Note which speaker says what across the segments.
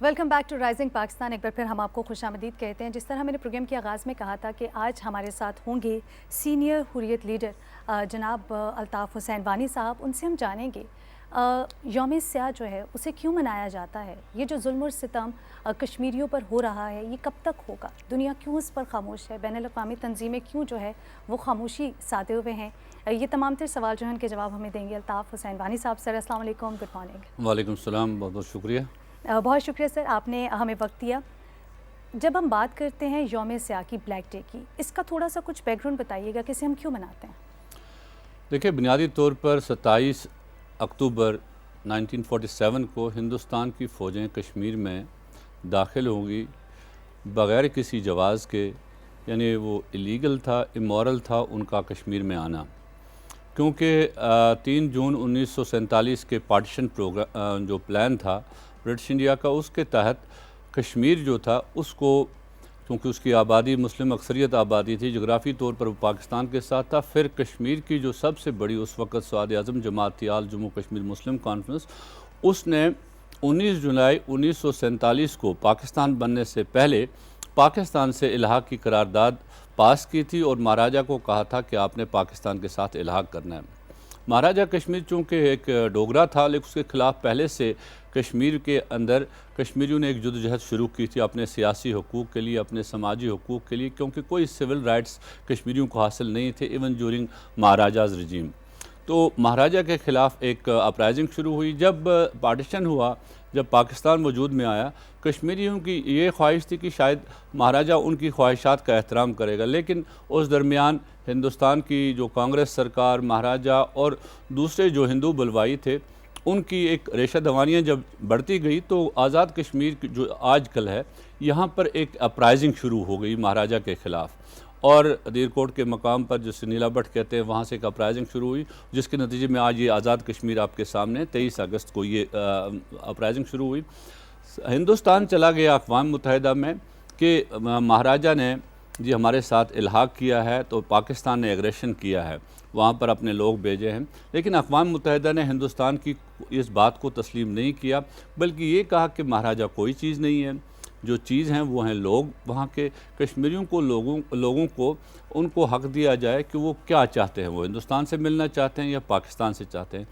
Speaker 1: Welcome back to rising Pakistan. एक बार फिर हम आपको खुशामदीद कहते हैं। जिस तरह मैंने प्रोग्राम के आगाज़ में कहा था कि आज हमारे साथ होंगे सीनियर हुर्रियत लीडर जनाब अल्ताफ़ हुसैन वानी साहब। उनसे हम जानेंगे यौम स्याह जो है उसे क्यों मनाया जाता है, ये जो जुल्म और सितम कश्मीरियों पर हो रहा है ये कब तक होगा, दुनिया क्यों इस पर खामोश है, बैनुल अक़वामी तंजीमें क्यों जो है वो खामोशी साधे हुए हैं। ये तमाम तर सवाल जो हैं उनके जवाब हमें देंगे अल्ताफ़ हुसैन वानी साहब। सर अस्सलाम वालेकुम, गुड मॉर्निंग।
Speaker 2: वालेकुम सलाम, बहुत बहुत शुक्रिया।
Speaker 1: बहुत शुक्रिया सर, आपने हमें वक्त दिया। जब हम बात करते हैं यौम स्याह की, ब्लैक डे की, इसका थोड़ा सा कुछ बैकग्राउंड बताइएगा कि इसे हम क्यों मनाते हैं।
Speaker 2: देखिए, बुनियादी तौर पर 27 अक्टूबर 1947 को हिंदुस्तान की फ़ौजें कश्मीर में दाखिल होंगी बग़ैर किसी जवाज़ के, यानी वो इलीगल था, इमोरल था उनका कश्मीर में आना, क्योंकि 3 जून 1947 के पार्टीशन प्रोग्राम जो प्लान था ब्रिटिश इंडिया का, उसके तहत कश्मीर जो था उसको, क्योंकि उसकी आबादी मुस्लिम अक्सरियत आबादी थी, जोग्राफ़ी तौर पर वो पाकिस्तान के साथ था। फिर कश्मीर की जो सबसे बड़ी उस वक़्त सवाद आज़म जमात थी, आल जम्मू कश्मीर मुस्लिम कॉन्फ्रेंस, उसने 19 जुलाई 1947 को पाकिस्तान बनने से पहले पाकिस्तान से इल्हाक़ की करारदाद पास की थी और महाराजा को कहा था कि आपने पाकिस्तान के साथ इल्हाक़ करना है। महाराजा कश्मीर चूँकि एक डोगरा था, लेकिन उसके ख़िलाफ़ पहले से कश्मीर के अंदर कश्मीरियों ने एक जद्दोजहद शुरू की थी अपने सियासी हकूक़ के लिए, अपने समाजी हकूक़ के लिए, क्योंकि कोई सिविल राइट्स कश्मीरियों को हासिल नहीं थे इवन ड्यूरिंग महाराजाज़ रजीम। तो महाराजा के ख़िलाफ़ एक अपराइजिंग शुरू हुई। जब पार्टीशन हुआ, जब पाकिस्तान वजूद में आया, कश्मीरियों की ये ख्वाहिश थी कि शायद महाराजा उनकी ख्वाहिशात का एहतराम करेगा, लेकिन उस दरमियान हिंदुस्तान की जो कांग्रेस सरकार, महाराजा और दूसरे जो हिंदू बलवाई थे, उनकी एक रेशा दवानियाँ जब बढ़ती गई तो आज़ाद कश्मीर जो आजकल है, यहाँ पर एक अपराइजिंग शुरू हो गई महाराजा के ख़िलाफ़, और अदीरकोट के मकाम पर जिसे नीला भट्ट कहते हैं वहाँ से एक अपराइजिंग शुरू हुई, जिसके नतीजे में आज ये आज़ाद कश्मीर आपके सामने 23 अगस्त को ये अपराइजिंग शुरू हुई। हिंदुस्तान चला गया अक़वाम मुत्तहिदा में कि महाराजा ने जी हमारे साथ इल्हाक़ किया है, तो पाकिस्तान ने एग्रेशन किया है, वहाँ पर अपने लोग भेजे हैं, लेकिन अक़वाम मुत्तहिदा ने हिंदुस्तान की इस बात को तस्लीम नहीं किया, बल्कि ये कहा कि महाराजा कोई चीज़ नहीं है, जो चीज़ हैं वो हैं लोग। वहाँ के कश्मीरियों को, लोगों को उनको हक़ दिया जाए कि वो क्या चाहते हैं, वो हिंदुस्तान से मिलना चाहते हैं या पाकिस्तान से चाहते हैं।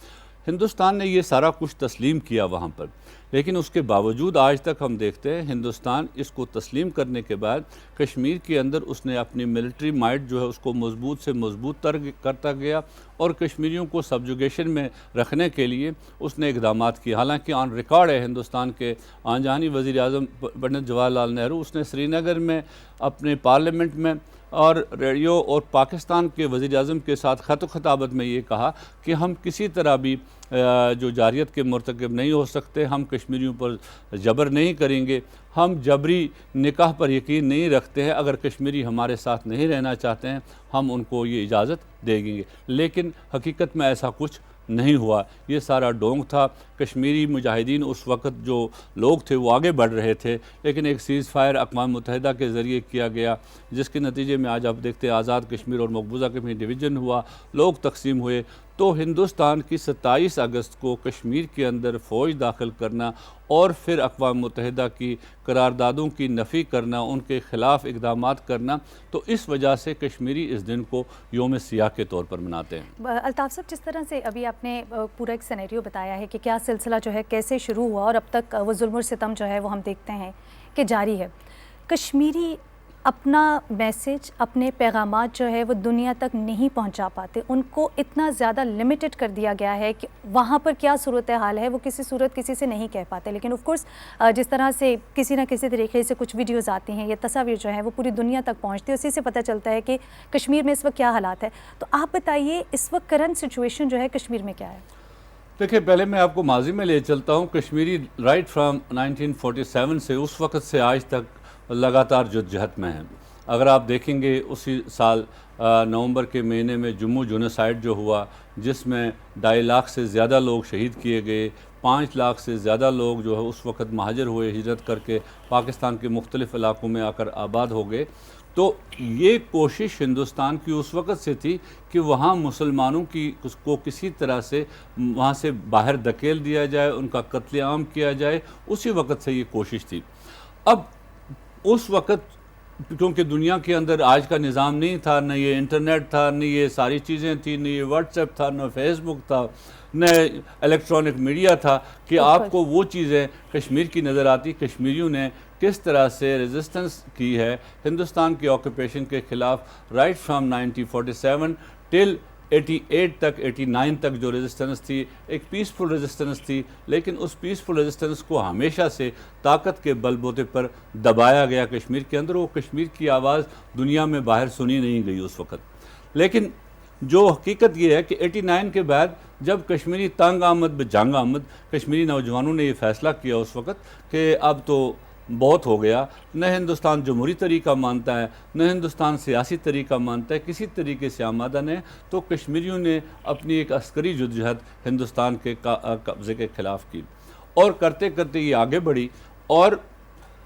Speaker 2: हिंदुस्तान ने ये सारा कुछ तस्लीम किया वहाँ पर, लेकिन उसके बावजूद आज तक हम देखते हैं हिंदुस्तान इसको तस्लीम करने के बाद कश्मीर के अंदर उसने अपनी मिलिट्री माइट जो है उसको मजबूत से मजबूत करता गया और कश्मीरियों को सबजुगेशन में रखने के लिए उसने इक़दामात किए। हालांकि ऑन रिकॉर्ड है हिंदुस्तान के आनजानी वज़ीर आज़म पंडित जवाहरलाल नेहरू, उसने श्रीनगर में अपने पार्लियामेंट में और रेडियो और पाकिस्तान के वज़ीर आज़म के साथ ख़त ख़ताबत में ये कहा कि हम किसी तरह भी जो जारियत के मुर्तकिब नहीं हो सकते, हम कश्मीरियों पर जबर नहीं करेंगे, हम जबरी निकाह पर यकीन नहीं रखते हैं, अगर कश्मीरी हमारे साथ नहीं रहना चाहते हैं हम उनको ये इजाज़त देंगे। लेकिन हकीकत में ऐसा कुछ नहीं हुआ, ये सारा डोंग था। कश्मीरी मुजाहिदीन उस वक़्त जो लोग थे वो आगे बढ़ रहे थे, लेकिन एक सीज़ फायर अक़वाम मुत्तहिदा के ज़रिए किया गया, जिसके नतीजे में आज आप देखते हैं आज़ाद कश्मीर और मकबूजा कश्मीर डिवीज़न हुआ, लोग तकसीम हुए। तो हिंदुस्तान की 27 अगस्त को कश्मीर के अंदर फ़ौज दाखिल करना और फिर अक़वाम मुत्तहिदा की करारदादों की नफ़ी करना, उनके ख़िलाफ़ इक़दामात करना, तो इस वजह से कश्मीरी इस दिन को यौम स्याह के तौर पर मनाते हैं।
Speaker 1: अल्ताफ़ साहब, जिस तरह से अभी आपने पूरा एक सिनेरियो बताया है कि क्या सिलसिला जो है कैसे शुरू हुआ और अब तक वो जुल्म और सितम जो है वो हम देखते हैं कि जारी है, कश्मीरी अपना मैसेज, अपने पैगामात जो है वो दुनिया तक नहीं पहुंचा पाते, उनको इतना ज़्यादा लिमिटेड कर दिया गया है कि वहाँ पर क्या सूरत हाल है वो किसी सूरत किसी से नहीं कह पाते। लेकिन ऑफ कोर्स जिस तरह से किसी ना किसी तरीके से कुछ वीडियोस आती हैं या तस्वीर जो है वो पूरी दुनिया तक पहुँचती है, उसी से पता चलता है कि कश्मीर में इस वक्त क्या हालात है। तो आप बताइए इस वक्त करंट सिचुएशन जो है कश्मीर में क्या है।
Speaker 2: देखिए, पहले मैं आपको माजी में ले चलता हूँ। कश्मीरी राइट फ्राम 1947 से उस वक़्त से आज तक लगातार जद्दोजहद में है। अगर आप देखेंगे उसी साल नवंबर के महीने में जम्मू जेनोसाइड जो हुआ, जिसमें 2.5 लाख से ज़्यादा लोग शहीद किए गए, 5 लाख से ज़्यादा लोग जो है उस वक़्त महाजर हुए, हिजरत करके पाकिस्तान के मुख्तलिफ़ इलाक़ों में आकर आबाद हो गए। तो ये कोशिश हिंदुस्तान की उस वक़्त से थी कि वहाँ मुसलमानों की को किसी तरह से वहाँ से बाहर धकेल दिया जाए, उनका कत्लेआम किया जाए, उसी वक़्त से ये कोशिश थी। अब उस वक़्त क्योंकि दुनिया के अंदर आज का निज़ाम नहीं था, न ये इंटरनेट था, न ये सारी चीज़ें थी, न ये व्हाट्सएप था, न फेसबुक था, न इलेक्ट्रॉनिक मीडिया था कि आपको वो चीज़ें कश्मीर की नज़र आती। कश्मीरियों ने किस तरह से रेजिस्टेंस की है हिंदुस्तान की ऑक्यूपेशन के ख़िलाफ़, राइट फ्राम 1947 टिल 88 तक, 89 तक जो रेजिस्टेंस थी एक पीसफुल रेजिस्टेंस थी, लेकिन उस पीसफुल रेजिस्टेंस को हमेशा से ताकत के बलबूते पर दबाया गया कश्मीर के अंदर। वो कश्मीर की आवाज़ दुनिया में बाहर सुनी नहीं गई उस वक़्त। लेकिन जो हकीकत ये है कि 89 के बाद जब कश्मीरी तंग आमद बजंग आमद, कश्मीरी नौजवानों ने ये फ़ैसला किया उस वक़्त कि अब तो बहुत हो गया, न हिंदुस्तान जमहूरी तरीका मानता है, न हिंदुस्तान सियासी तरीका मानता है, किसी तरीके से आमादा नहीं, तो कश्मीरियों ने अपनी एक अस्करी जद्दोजहद हिंदुस्तान के कब्ज़े के ख़िलाफ़ की और करते करते ये आगे बढ़ी। और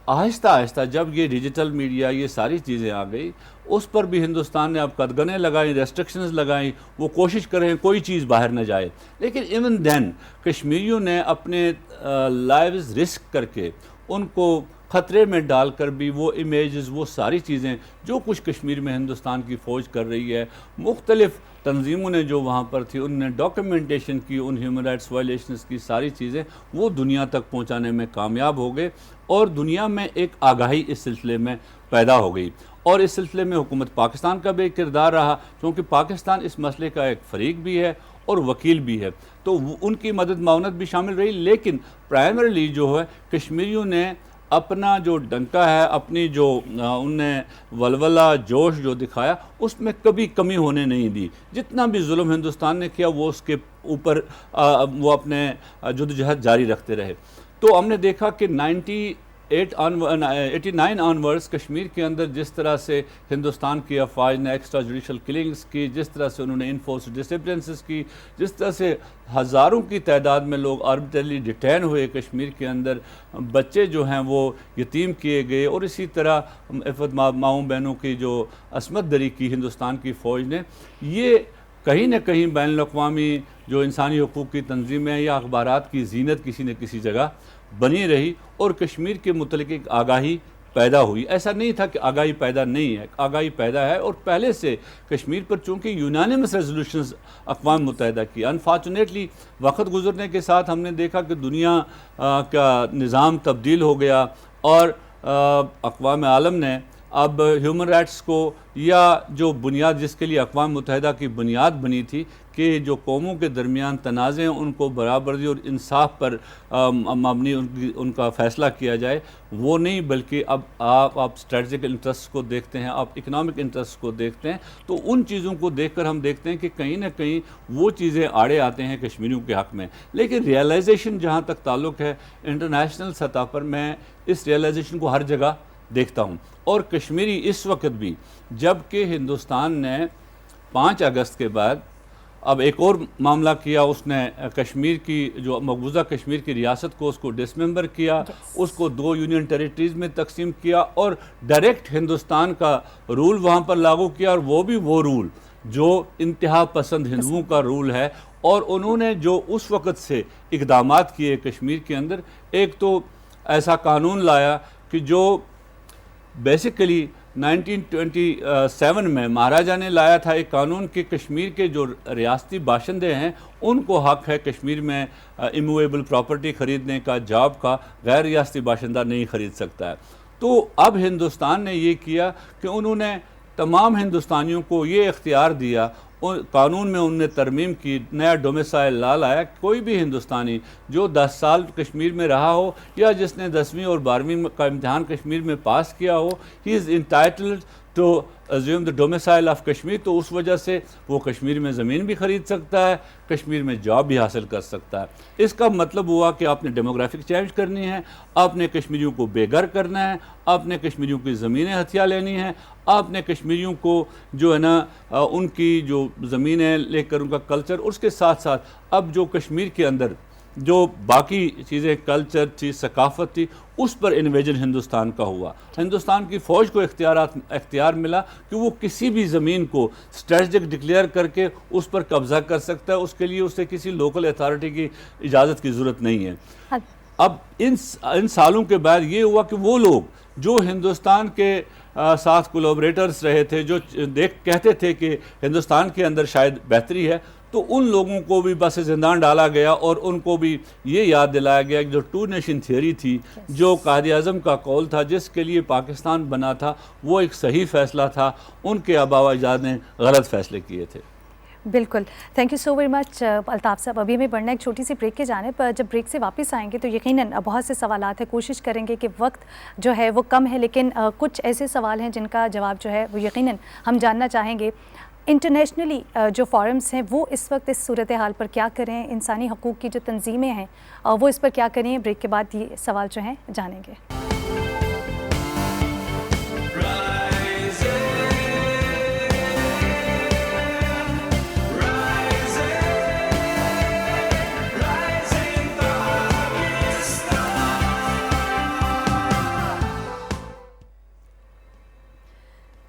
Speaker 2: आहिस्ता आहिस्ता जब ये डिजिटल मीडिया ये सारी चीज़ें आ गई, उस पर भी हिंदुस्तान ने अब कदगनें लगाई, रेस्ट्रिक्शंस लगाई, वो कोशिश कर रहे हैं कोई चीज़ बाहर न जाए। लेकिन इवन देन कश्मीरियों ने अपने लाइव्स रिस्क करके, उनको ख़तरे में डालकर भी वो इमेजेस, वो सारी चीज़ें जो कुछ कश्मीर में हिंदुस्तान की फ़ौज कर रही है, मुख्तलिफ़ तंजीमों ने जो वहाँ पर थी उनने डॉक्यूमेंटेशन की, उन ह्यूमन राइट्स वायलेशंस की सारी चीज़ें वो दुनिया तक पहुँचाने में कामयाब हो गए और दुनिया में एक आगाही इस सिलसिले में पैदा हो गई। और इस सिलसिले में हुकूमत पाकिस्तान का भी एक किरदार रहा, क्योंकि पाकिस्तान इस मसले का एक फ़रीक भी है और वकील भी है, तो उनकी मदद मावनत भी शामिल रही। लेकिन प्राइमरीली जो है कश्मीरियों ने अपना जो डंका है, अपनी जो उनने वलवला जोश जो दिखाया, उसमें कभी कमी होने नहीं दी। जितना भी जुल्म हिंदुस्तान ने किया वो उसके ऊपर वो अपने जद्दोजहद जारी रखते रहे। तो हमने देखा कि 89 ऑनवर्ड्स कश्मीर के अंदर जिस तरह से हिंदुस्तान की अफवाज ने एक्स्ट्रा जुडिशल किलिंग्स की, जिस तरह से उन्होंने इनफोर्स डिसिप्लिनेंसेस की, जिस तरह से हज़ारों की तादाद में लोग आर्बिट्रली डिटेन हुए कश्मीर के अंदर, बच्चे जो हैं वो यतीम किए गए, और इसी तरह इफ़्फ़त माओं बहनों की जो असमत दरी की हिंदुस्तान की फ़ौज ने, ये कहीं ना कहीं बैनुल अक़वामी जो इंसानी हकूक़ की तंजीमें या अखबारात की जीनत किसी न किसी जगह बनी रही और कश्मीर के मुतल्लिक़ एक आगाही पैदा हुई। ऐसा नहीं था कि आगाही पैदा नहीं है, आगाही पैदा है। और पहले से कश्मीर पर चूँकि यूनानिमस रेजोल्यूशंस अक़वाम मुत्तहिदा की, अनफॉर्चुनेटली वक्त गुजरने के साथ हमने देखा कि दुनिया का निज़ाम तब्दील हो गया और अक़वाम आलम ने अब ह्यूमन राइट्स को, या जो बुनियाद जिसके लिए अक़वाम मुत्तहिदा की बुनियाद बनी थी कि जो कौमों के दरमियान तनाज़े हैं उनको बराबरी और इंसाफ पर मबनी उनका फ़ैसला किया जाए, वो नहीं, बल्कि अब आप स्ट्रेटजिकल इंटरेस्ट को देखते हैं, आप इकनॉमिक इंटरेस्ट को देखते हैं। तो उन चीज़ों को देखकर हम देखते हैं कि कहीं ना कहीं वो चीज़ें आड़े आते हैं कश्मीरियों के हक़ में। लेकिन रियलाइजेशन जहाँ तक ताल्लुक़ है इंटरनेशनल सतह पर, मैं इस रियलाइजेशन को हर जगह देखता हूँ। और कश्मीरी इस वक्त भी, जबकि हिंदुस्तान ने 5 अगस्त के बाद अब एक और मामला किया, उसने कश्मीर की जो मकबूजा कश्मीर की रियासत को उसको डिसमेंबर किया, उसको 2 यूनियन टेरिटरीज़ में तकसीम किया और डायरेक्ट हिंदुस्तान का रूल वहाँ पर लागू किया, और वो भी वो रूल जो इंतहा पसंद हिंदुओं का रूल है। और उन्होंने जो उस वक़्त से इक़दामात किए कश्मीर के अंदर, एक तो ऐसा कानून लाया कि जो बेसिकली 1927 में महाराजा ने लाया था एक कानून कि कश्मीर के जो रियासती बाशिंदे हैं उनको हक़ है कश्मीर में इमूवेबल प्रॉपर्टी ख़रीदने का, जॉब का, गैर रियासती बाशिंदा नहीं ख़रीद सकता है। तो अब हिंदुस्तान ने ये किया कि उन्होंने तमाम हिंदुस्तानियों को ये इख्तियार दिया, कानून में उनने तरमीम की, नया डोमिसाइल लॉ लाया, कोई भी हिंदुस्तानी जो 10 साल कश्मीर में रहा हो या जिसने 10वीं और 12वीं का इम्तहान कश्मीर में पास किया हो, he is entitled to assume the domicile of Kashmir. तो उस वजह से वो कश्मीर में ज़मीन भी ख़रीद सकता है, कश्मीर में जॉब भी हासिल कर सकता है। इसका मतलब हुआ कि आपने डेमोग्राफिक चेंज करनी है, आपने कश्मीरियों को बेघर करना है, आपने कश्मीरियों की ज़मीनें हथिया लेनी है, आपने कश्मीरियों को जो है ना उनकी जो ज़मीनें लेकर उनका कल्चर, उसके साथ साथ अब जो कश्मीर के अंदर जो बाकी चीज़ें कल्चर थी, सकाफत थी, उस पर इन्वेजन हिंदुस्तान का हुआ। हिंदुस्तान की फ़ौज को इख्तियार मिला कि वो किसी भी ज़मीन को स्ट्रेटजिक डिक्लेयर करके उस पर कब्ज़ा कर सकता है, उसके लिए उसे किसी लोकल अथॉरिटी की इजाज़त की ज़रूरत नहीं है।
Speaker 1: हाँ।
Speaker 2: अब इन सालों के बाद ये हुआ कि वो लोग जो हिंदुस्तान के साथ कोलैबोरेटर्स रहे थे, जो कहते थे कि हिंदुस्तान के अंदर शायद बेहतरी है, तो उन लोगों को भी बस ज़िंदान डाला गया और उनको भी ये याद दिलाया गया कि जो टू नेशन थियरी थी, जो कायद-ए-आज़म का कौल था, जिसके लिए पाकिस्तान बना था, वो एक सही फ़ैसला था। उनके आबा व अजदाद ने गलत फ़ैसले किए थे।
Speaker 1: बिल्कुल, thank you so very much Altaf साहब। अभी हमें बढ़ना एक छोटी सी ब्रेक के जानिब, जब ब्रेक से वापस आएंगे तो यकीनन बहुत से सवालात हैं, कोशिश करेंगे कि वक्त जो है वो कम है, लेकिन कुछ ऐसे सवाल हैं जिनका जवाब जो है वो यकीनन हम जानना चाहेंगे। इंटरनेशनली जो फॉरम्स हैं वो इस वक्त इस सूरत हाल पर क्या करें, इंसानी हकूक़ की जो तंजीमें हैं वो इस पर क्या करें, ब्रेक के बाद ये सवाल जो हैं जानेंगे।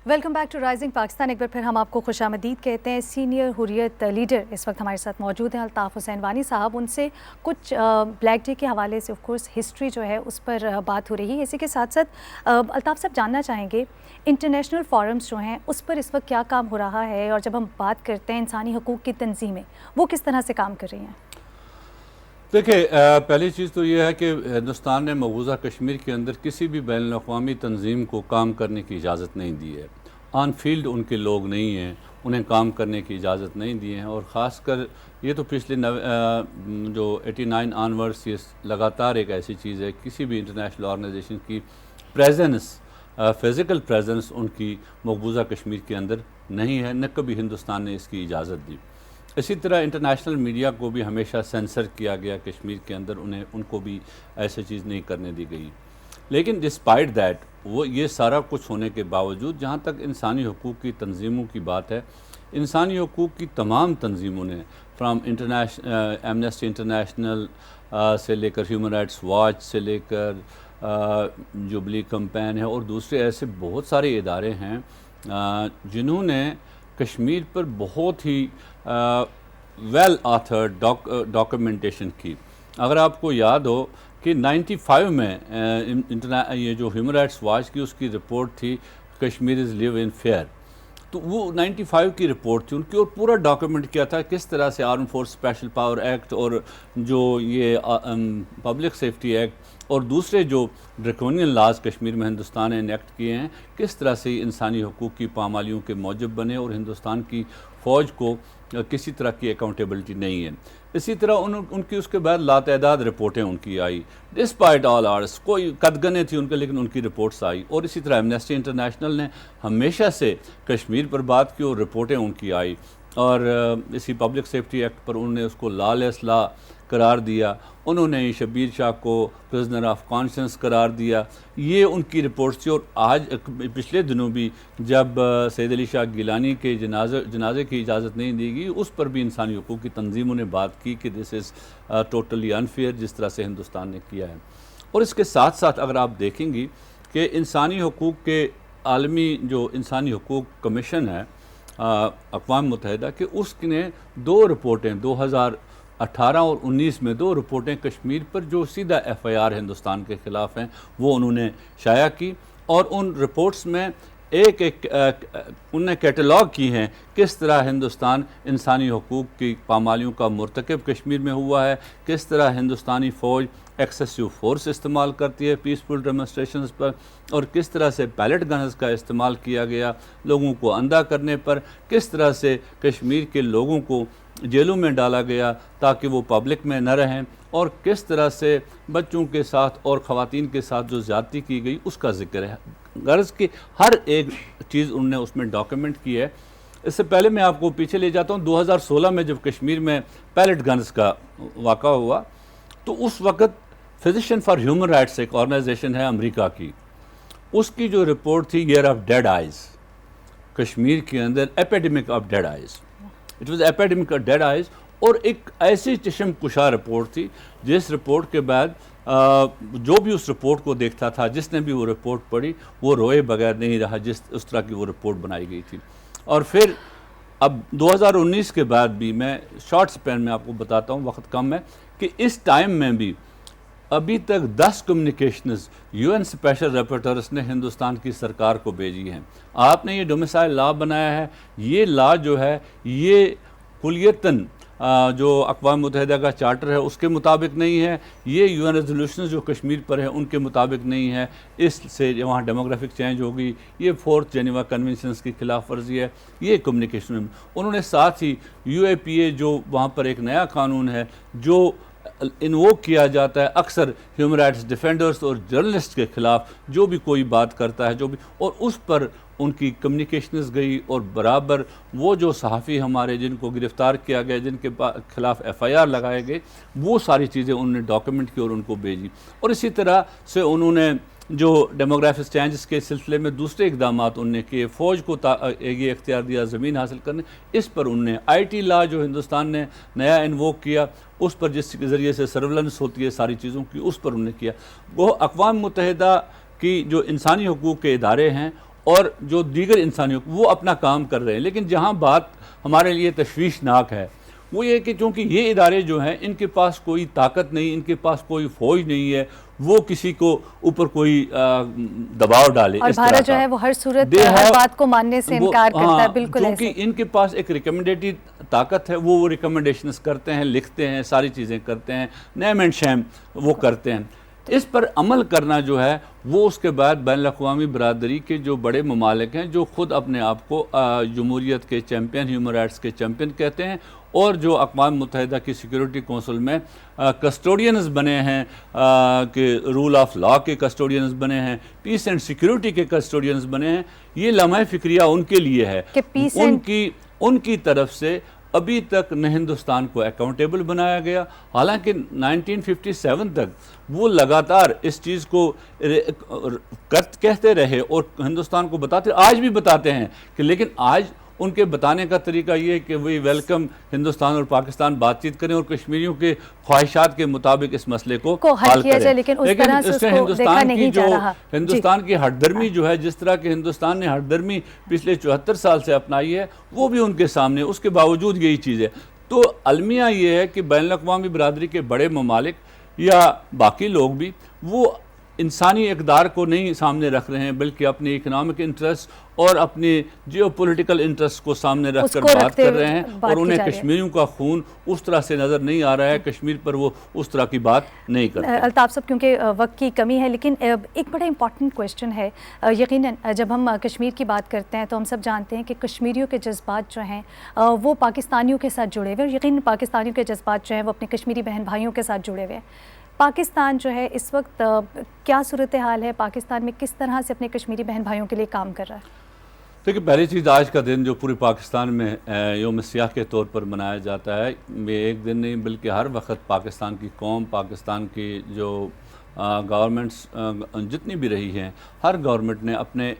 Speaker 1: Welcome back to rising Pakistan. एक बार फिर हम आपको खुशामदीद कहते हैं। सीनियर हुर्रियत लीडर इस वक्त हमारे साथ मौजूद हैं अल्ताफ़ हुसैन वानी साहब। उनसे कुछ ब्लैक डे के हवाले से ऑफ कोर्स हिस्ट्री जो है उस पर बात हो रही है। इसी के साथ साथ अल्ताफ़ साहब जानना चाहेंगे इंटरनेशनल फोरम्स जो हैं उस पर इस वक्त क्या काम हो रहा है, और जब हम बात करते हैं इंसानी हकूक़ की तंजीमें वो किस तरह से काम कर रही हैं?
Speaker 2: देखिए, पहली चीज़ तो ये है कि हिंदुस्तान ने मकबूजा कश्मीर के अंदर किसी भी बैनुल अक़वामी तंजीम को काम करने की इजाज़त नहीं दी है। ऑन फील्ड उनके लोग नहीं हैं, उन्हें काम करने की इजाज़त नहीं दी है। और ख़ासकर ये तो पिछले जो 89 ऑनवर्ड्स ये लगातार एक ऐसी चीज़ है, किसी भी इंटरनेशनल ऑर्गेनाइजेशन की प्रेजेंस, फ़िज़िकल प्रेजेंस उनकी मकबूजा कश्मीर के अंदर नहीं है, न कभी हिंदुस्तान ने इसकी इजाज़त दी। इसी तरह इंटरनेशनल मीडिया को भी हमेशा सेंसर किया गया कश्मीर के अंदर, उनको भी ऐसी चीज़ नहीं करने दी गई। लेकिन डिस्पाइट दैट, वो ये सारा कुछ होने के बावजूद, जहाँ तक इंसानी हकूक़ की तंजीमों की बात है, इंसानी हकूक़ की तमाम तंजीमों ने फ्राम एमनेस्टी इंटरनेशनल से लेकर ह्यूमन राइट्स वॉच से लेकर जुबली कैंपेन है और दूसरे ऐसे बहुत सारे इदारे हैं जिन्होंने कश्मीर पर बहुत ही वेल ऑथर्ड डॉक्यूमेंटेशन की। अगर आपको याद हो कि 95 में ये जो ह्यूमन राइट्स वॉच की उसकी रिपोर्ट थी Kashmir is live in fair, तो वो 95 की रिपोर्ट थी उनकी, और पूरा डॉक्यूमेंट किया था किस तरह से arm force special power act और जो ये पब्लिक सेफ्टी एक्ट और दूसरे जो ड्रैकोनियन लाज कश्मीर में हिंदुस्तान ने इनेक्ट किए हैं, किस तरह से इंसानी हकूक़ की पामालियों के मौजब बने और हिंदुस्तान की फ़ौज को किसी तरह की अकाउंटेबिलिटी नहीं है। इसी तरह उनकी उसके बाद लातदाद रिपोर्टें उनकी आई, डिस्पाइट ऑल आर्स, कोई कदगने थी उनके, लेकिन उनकी रिपोर्ट्स आई। और इसी तरह एमनेस्टी इंटरनेशनल ने हमेशा से कश्मीर पर बात की और रिपोर्टें उनकी आई, और इसी पब्लिक सेफ्टी एक्ट पर उन्होंने उसको लॉलेस लॉ करार दिया। उन्होंने शबीर शाह को प्रिजनर ऑफ कॉन्शियंस करार दिया, ये उनकी रिपोर्ट्स थी। और आज पिछले दिनों भी जब सैयद अली शाह गिलानी के जनाजे की इजाज़त नहीं दी गई, उस पर भी इंसानी हकूक़ की तंजीमों ने बात की कि दिस इज़ टोटली अनफेयर जिस तरह से हिंदुस्तान ने किया है। और इसके साथ साथ अगर आप देखेंगी कि इंसानी हकूक़ के आलमी जो इंसानी हकूक़ कमीशन है अक़वाम मुत्तहिदा के, उसने 2 रिपोर्टें 2018 और 19 में 2 रिपोर्टें कश्मीर पर जो सीधा FIR हिंदुस्तान के ख़िलाफ़ हैं वो उन्होंने शाया की। और उन रिपोर्ट्स में एक उनने कैटलॉग की हैं किस तरह हिंदुस्तान इंसानी हकूक़ की पामालियों का मुर्तकब कश्मीर में हुआ है, किस तरह हिंदुस्तानी फ़ौज एक्सेसिव फोर्स इस्तेमाल करती है पीसफुल डेमोन्स्ट्रेशंस पर, और किस तरह से पैलेट गन्स का इस्तेमाल किया गया लोगों को अंधा करने पर, किस तरह से कश्मीर के लोगों को जेलों में डाला गया ताकि वो पब्लिक में न रहें, और किस तरह से बच्चों के साथ और ख़वातीन के साथ जो ज़्यादती की गई उसका जिक्र है। गर्ज़ की हर एक चीज़ उन्होंने उसमें डॉक्यूमेंट की है। इससे पहले मैं आपको पीछे ले जाता हूँ, 2016 में जब कश्मीर में पैलेट गन्स का वाक़ा हुआ तो उस वक़्त फिजिशियन फॉर ह्यूमन राइट्स एक ऑर्गेनाइजेशन है अमेरिका की, उसकी जो रिपोर्ट थी year of dead eyes, Kashmir के अंदर epidemic of dead eyes, it was epidemic of dead eyes, और एक ऐसी चशम कुशा रिपोर्ट थी जिस रिपोर्ट के बाद जो भी उस रिपोर्ट को देखता था, जिसने भी वो रिपोर्ट पढ़ी, वो रोए बगैर नहीं रहा जिस उस तरह की वो रिपोर्ट बनाई गई थी। और फिर अब 2019 के बाद भी मैं शॉर्ट स्पैन में आपको बताता हूँ, वक्त कम है, कि इस टाइम में भी अभी तक 10 कम्युनिकेशंस यूएन स्पेशल रैपोर्टर्स ने हिंदुस्तान की सरकार को भेजी हैं। आपने ये डोमिसाइल लॉ बनाया है, ये लॉ जो है ये कुलियतन जो अक़वाम मुत्तहिदा का चार्टर है उसके मुताबिक नहीं है, ये यूएन रेजोल्यूशन जो कश्मीर पर है उनके मुताबिक नहीं है, इससे वहाँ डेमोग्राफिक चेंज होगी, ये 4th जेनेवा कन्वेंशंस की खिलाफ वर्जी है, ये कम्युनिकेशन। उन्होंने साथ ही यूएपीए जो वहाँ पर एक नया कानून है जो इन्वोक किया जाता है अक्सर ह्यूमन राइट्स डिफेंडर्स और जर्नलिस्ट के ख़िलाफ़, जो भी कोई बात करता है, जो भी, और उस पर उनकी कम्युनिकेशंस गई और बराबर वो जो सहाफ़ी हमारे जिनको गिरफ़्तार किया गया, जिनके ख़िलाफ़ FIR लगाए गए, वो सारी चीज़ें उन्होंने डॉक्यूमेंट की और उनको भेजी। और इसी तरह से उन्होंने जो डेमोग्राफिक चेंजेस के सिलसिले में दूसरे इकदाम उनने किए, फ़ौज को ये इख्तियार दिया ज़मीन हासिल करने, इस पर उनने IT लॉ जो हिंदुस्तान ने नया इन्वोक किया, उस पर जिसके ज़रिए से सर्विलेंस होती है सारी चीज़ों की, उस पर उन्होंने किया। वो अक़वाम मुत्तहिदा की जो इंसानी हकूक़ के इदारे हैं और जो दीगर इंसानी हकूक़, वो अपना काम कर रहे हैं, लेकिन जहाँ बात हमारे लिए तशवीशनाक है वो ये कि चूँकि ये इदारे जो हैं इनके पास कोई ताकत नहीं, इनके पास कोई फ़ौज नहीं है, वो किसी को ऊपर कोई दबाव डाले,
Speaker 1: और भारत जो है वो हर सूरत हर बात को मानने से इनकार करता है। बिल्कुल,
Speaker 2: क्योंकि इनके पास एक रिकमेंडेटरी ताकत है, वो रिकमेंडेशंस करते हैं, लिखते हैं, सारी चीज़ें करते हैं, नेम एंड शैम वो करते हैं। इस पर अमल करना जो है वो उसके बाद बैनुल-अक़वामी बरादरी के जो बड़े ममालिक हैं, जो ख़ुद अपने आप को जमहूरियत के चैम्पियन, ह्यूमन राइट्स के चैम्पियन कहते हैं, और जो अक़वाम मुत्तहिदा की सिक्योरिटी कौंसिल में कस्टोडियंस बने हैं, कि रूल ऑफ लॉ के कस्टोडियंस बने हैं, पीस एंड सिक्योरिटी के कस्टोडियंस बने हैं, ये लम्हा फ़िक्रिया उनके लिए है कि उनकी तरफ से अभी तक न हिंदुस्तान को अकाउंटेबल बनाया गया। हालांकि 1957 तक वो लगातार इस चीज़ को कहते रहे और हिंदुस्तान को बताते, आज भी बताते हैं कि, लेकिन आज उनके बताने का तरीका ये है कि वही वेलकम हिंदुस्तान और पाकिस्तान बातचीत करें और कश्मीरियों के ख्वाहिशात के मुताबिक इस मसले को हल
Speaker 1: किया जाए,
Speaker 2: लेकिन
Speaker 1: इससे
Speaker 2: हिंदुस्तान की हटदर्मी जो है, जिस तरह के हिंदुस्तान ने हटदर्मी पिछले 74 साल से अपनाई है, वो भी उनके सामने, उसके बावजूद यही चीज़ है। तो अलमिया ये है कि बैनुल-अक़वामी बरादरी के बड़े ममालिक या बाकी लोग भी वो इंसानी इक़दार को नहीं सामने रख रहे हैं, बल्कि अपने इकनॉमिक इंटरेस्ट और अपने जियोपॉलिटिकल इंटरेस्ट को सामने रख कर बात कर रहे हैं, और उन्हें कश्मीरियों का खून उस तरह से नज़र नहीं आ रहा है, कश्मीर पर वो उस तरह की बात नहीं करते।
Speaker 1: अल्ताफ़ साहब, क्योंकि वक्त की कमी है, लेकिन एक बड़ा इंपॉर्टेंट क्वेश्चन है। यकीनन जब हम कश्मीर की बात करते हैं तो हम सब जानते हैं कि कश्मीरियों के जज्बात जो हैं वो पाकिस्तानियों के साथ जुड़े हुए हैं, यकीनन पाकिस्तानियों के जज्बात जो हैं वो अपने कश्मीरी बहन भाइयों के साथ जुड़े हुए हैं। पाकिस्तान जो है इस वक्त क्या सूरत हाल है, पाकिस्तान में किस तरह से अपने कश्मीरी बहन भाइयों के लिए काम कर रहा है?
Speaker 2: देखिए, पहली चीज़, आज का दिन जो पूरे पाकिस्तान में यौम सियाह के तौर पर मनाया जाता है, ये एक दिन नहीं बल्कि हर वक्त पाकिस्तान की कौम, पाकिस्तान की जो गवर्नमेंट्स जितनी भी रही हैं, हर गवर्नमेंट ने अपने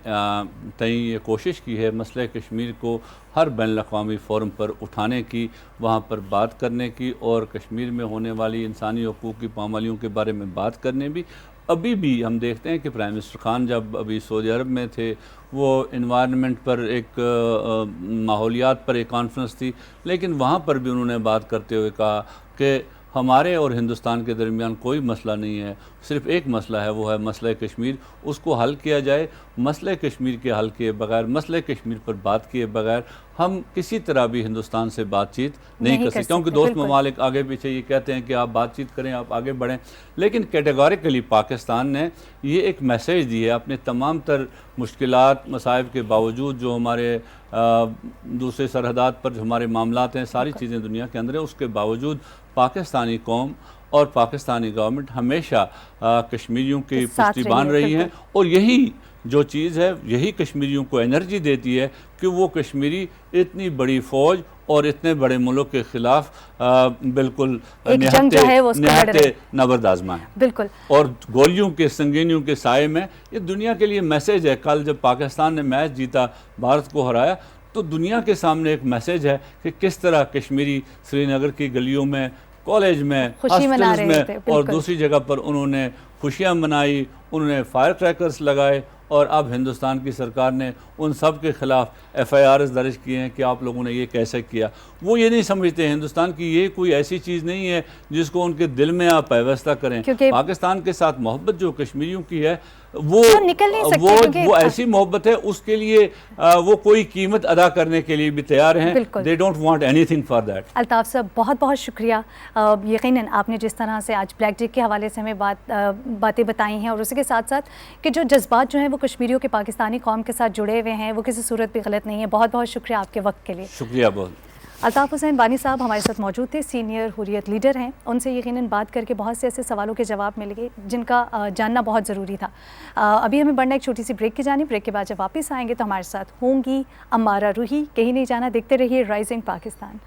Speaker 2: तय ये कोशिश की है मसले कश्मीर को हर बैनुल-अक़वामी फ़ोरम पर उठाने की, वहाँ पर बात करने की, और कश्मीर में होने वाली इंसानी हकूक़ की पामालियों के बारे में बात करने भी। अभी भी हम देखते हैं कि प्राइम मिनिस्टर खान जब अभी सऊदी अरब में थे, वो इन्वायरमेंट पर एक माहौलियात पर एक कॉन्फ्रेंस थी, लेकिन वहाँ पर भी उन्होंने बात करते हुए कहा कि हमारे और हिंदुस्तान के दरमियान कोई मसला नहीं है, सिर्फ़ एक मसला है, वो है मसला कश्मीर, उसको हल किया जाए। मसला कश्मीर के हल किए बगैर, मसला कश्मीर पर बात किए बगैर हम किसी तरह भी हिंदुस्तान से बातचीत नहीं कर सकते, क्योंकि दोस्त ममालिक आगे पीछे ये कहते हैं कि आप बातचीत करें, आप आगे बढ़ें, लेकिन कैटेगोरिकली पाकिस्तान ने ये एक मैसेज दी है अपने तमाम तर मुश्किलात मसाइब के बावजूद, जो हमारे दूसरे सरहदात पर जो हमारे मामलात हैं, सारी चीज़ें दुनिया के अंदर हैं, उसके बावजूद पाकिस्तानी कौम और पाकिस्तानी गवर्नमेंट हमेशा कश्मीरियों की पुष्टिबान रही हैं, और यही जो चीज़ है, यही कश्मीरियों को एनर्जी देती है कि वो कश्मीरी इतनी बड़ी फ़ौज और इतने बड़े मुल्क के ख़िलाफ़ बिल्कुल निहाते नबर्द आज़मा है।
Speaker 1: बिल्कुल, और
Speaker 2: गोलियों के संगीनियों के साए में ये दुनिया के लिए मैसेज है। कल जब पाकिस्तान ने मैच जीता, भारत को हराया, तो दुनिया के सामने एक मैसेज है कि किस तरह कश्मीरी श्रीनगर की गलियों में, कॉलेज में,
Speaker 1: खुशी मना
Speaker 2: हॉस्टल्स
Speaker 1: रहे थे,
Speaker 2: में और
Speaker 1: बिल्कुल।
Speaker 2: दूसरी जगह पर उन्होंने खुशियाँ मनाई, उन्होंने फायर क्रैकर्स लगाए। और अब हिंदुस्तान की सरकार ने उन सब के ख़िलाफ़ FIRs दर्ज किए हैं कि आप लोगों ने ये कैसे किया। वो ये नहीं समझते हिंदुस्तान की ये कोई ऐसी चीज़ नहीं है जिसको उनके दिल में आप व्यवस्था करें।
Speaker 1: क्योंकि
Speaker 2: पाकिस्तान के साथ मोहब्बत जो कश्मीरियों की है वो
Speaker 1: निकल नहीं सकते, क्योंकि
Speaker 2: वो ऐसी मोहब्बत है, उसके लिए वो कोई कीमत अदा करने के लिए भी तैयार हैं।
Speaker 1: बिल्कुल।
Speaker 2: They don't want anything for that.
Speaker 1: Altaf साहब, बहुत बहुत शुक्रिया। यकीनन आपने जिस तरह से आज ब्लैक डे के हवाले से हमें बातें बताई हैं और उसी के साथ साथ कि जो जज्बात जो हैं वो कश्मीरियों के पाकिस्तानी कौम के साथ जुड़े हुए हैं, वो किसी सूरत भी गलत नहीं है। बहुत बहुत शुक्रिया आपके वक्त के लिए।
Speaker 2: शुक्रिया बहुत।
Speaker 1: अल्ताफ़ हुसैन बानी साहब हमारे साथ मौजूद थे, सीनियर हुर्रियत लीडर हैं। उनसे यकीनन बात करके बहुत से ऐसे सवालों के जवाब मिल गए जिनका जानना बहुत ज़रूरी था। अभी हमें बढ़ना एक छोटी सी ब्रेक की जानिब। ब्रेक के बाद जब वापस आएंगे तो हमारे साथ होंगी अम्मारा रूही। कहीं नहीं जाना, देखते रहिए राइजिंग पाकिस्तान।